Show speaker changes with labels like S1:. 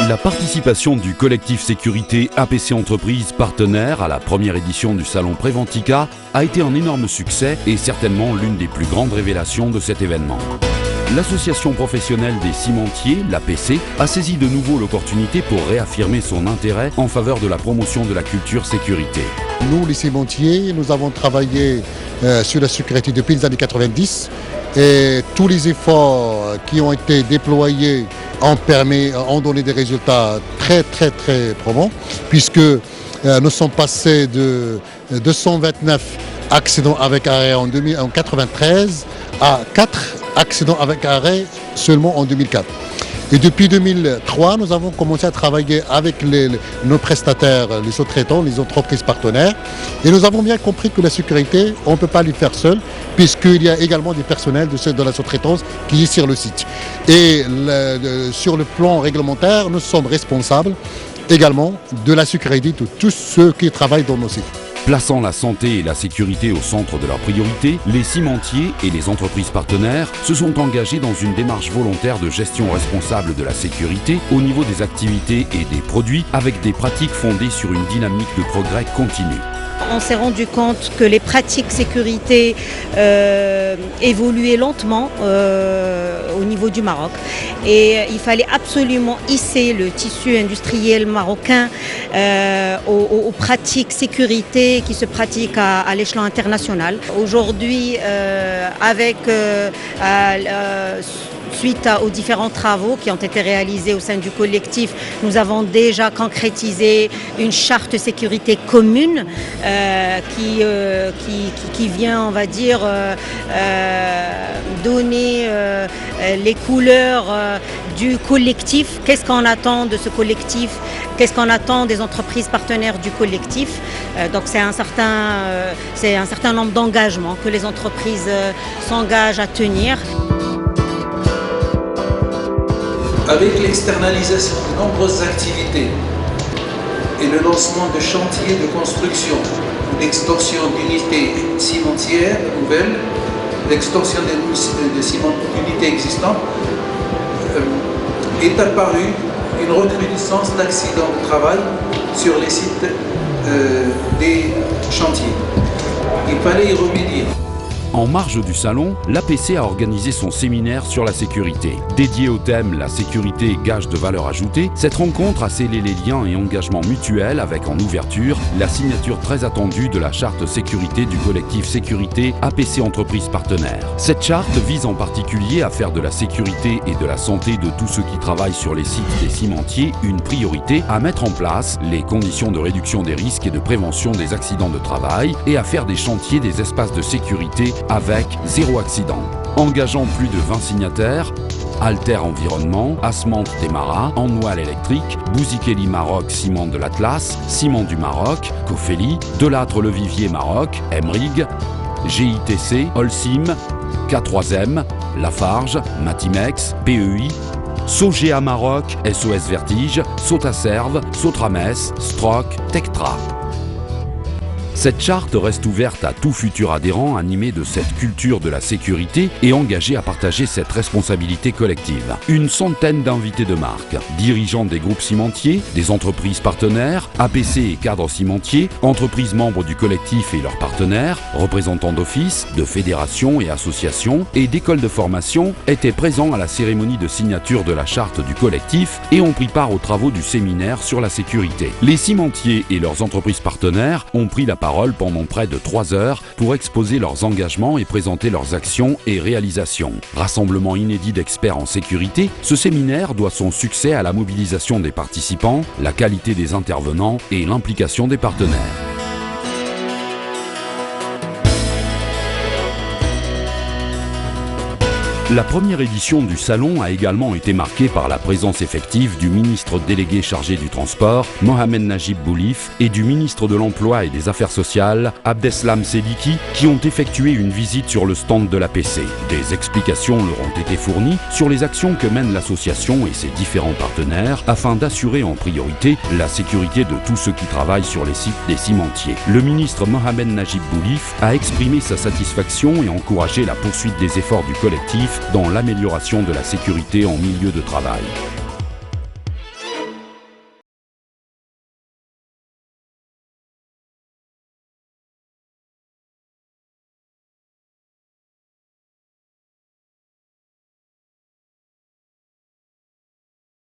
S1: La participation du collectif sécurité APC Entreprises partenaire à la première édition du Salon Préventica a été un énorme succès et certainement l'une des plus grandes révélations de cet événement. L'association professionnelle des cimentiers, l'APC, a saisi de nouveau l'opportunité pour réaffirmer son intérêt en faveur de la promotion de la culture sécurité.
S2: Nous, les cimentiers, nous avons travaillé sur la sécurité depuis les années 90 et tous les efforts qui ont été déployés ont donné des résultats très probants puisque nous sommes passés de 229 accidents avec arrêt en 1993 à 4 accidents avec arrêt seulement en 2004. Et depuis 2003, nous avons commencé à travailler avec nos prestataires, les sous-traitants, les entreprises partenaires. Et nous avons bien compris que la sécurité, on ne peut pas l'y faire seul, puisqu'il y a également des personnels de la sous-traitance qui est sur le site. Et sur le plan réglementaire, nous sommes responsables également de la sécurité de tous ceux qui travaillent dans nos sites.
S1: Plaçant la santé et la sécurité au centre de leurs priorités, les cimentiers et les entreprises partenaires se sont engagés dans une démarche volontaire de gestion responsable de la sécurité au niveau des activités et des produits avec des pratiques fondées sur une dynamique de progrès continu.
S3: On s'est rendu compte que les pratiques sécurité évoluaient lentement au niveau du Maroc et il fallait absolument hisser le tissu industriel marocain aux pratiques sécurité qui se pratiquent à l'échelon international. Aujourd'hui, suite aux différents travaux qui ont été réalisés au sein du collectif, nous avons déjà concrétisé une charte sécurité commune qui vient, on va dire, donner les couleurs du collectif. Qu'est-ce qu'on attend de ce collectif? Qu'est-ce qu'on attend des entreprises partenaires du collectif? Donc c'est un certain nombre d'engagements que les entreprises s'engagent à tenir.
S4: Avec l'externalisation de nombreuses activités et le lancement de chantiers de construction, l'extorsion d'unités cimentières nouvelles, l'extorsion d'unités existantes, est apparue une recrudescence d'accidents de travail sur les sites des chantiers. Il fallait y remédier.
S1: En marge du salon, l'APC a organisé son séminaire sur la sécurité. Dédié au thème « La sécurité, gage de valeur ajoutée », cette rencontre a scellé les liens et engagements mutuels avec en ouverture la signature très attendue de la charte sécurité du collectif sécurité APC Entreprises Partenaires. Cette charte vise en particulier à faire de la sécurité et de la santé de tous ceux qui travaillent sur les sites des cimentiers une priorité, à mettre en place les conditions de réduction des risques et de prévention des accidents de travail et à faire des chantiers des espaces de sécurité avec zéro accident. Engageant plus de 20 signataires, Alter Environnement, Asmante Temara, Anoual Électrique, Bouzikeli Maroc, Ciment de l'Atlas, Ciment du Maroc, Cofeli, Delattre Le Vivier Maroc, Emrig, GITC, Holcim, K3M, Lafarge, Matimex, PEI, Sogea Maroc, SOS Vertige, Sotaserve, Sotrames, Stroc, Tectra. Cette charte reste ouverte à tout futur adhérent animé de cette culture de la sécurité et engagé à partager cette responsabilité collective. Une centaine d'invités de marque, dirigeants des groupes cimentiers, des entreprises partenaires, APC et cadres cimentiers, entreprises membres du collectif et leurs partenaires, représentants d'offices, de fédérations et associations et d'écoles de formation étaient présents à la cérémonie de signature de la charte du collectif et ont pris part aux travaux du séminaire sur la sécurité. Les cimentiers et leurs entreprises partenaires ont pris la parole pendant près de 3 heures pour exposer leurs engagements et présenter leurs actions et réalisations. Rassemblement inédit d'experts en sécurité, ce séminaire doit son succès à la mobilisation des participants, la qualité des intervenants et l'implication des partenaires. La première édition du salon a également été marquée par la présence effective du ministre délégué chargé du transport, Mohamed Najib Boulif, et du ministre de l'Emploi et des Affaires sociales, Abdeslam Sediki, qui ont effectué une visite sur le stand de l'APC. Des explications leur ont été fournies sur les actions que mène l'association et ses différents partenaires afin d'assurer en priorité la sécurité de tous ceux qui travaillent sur les sites des cimentiers. Le ministre Mohamed Najib Boulif a exprimé sa satisfaction et encouragé la poursuite des efforts du collectif dans l'amélioration de la sécurité en milieu de travail.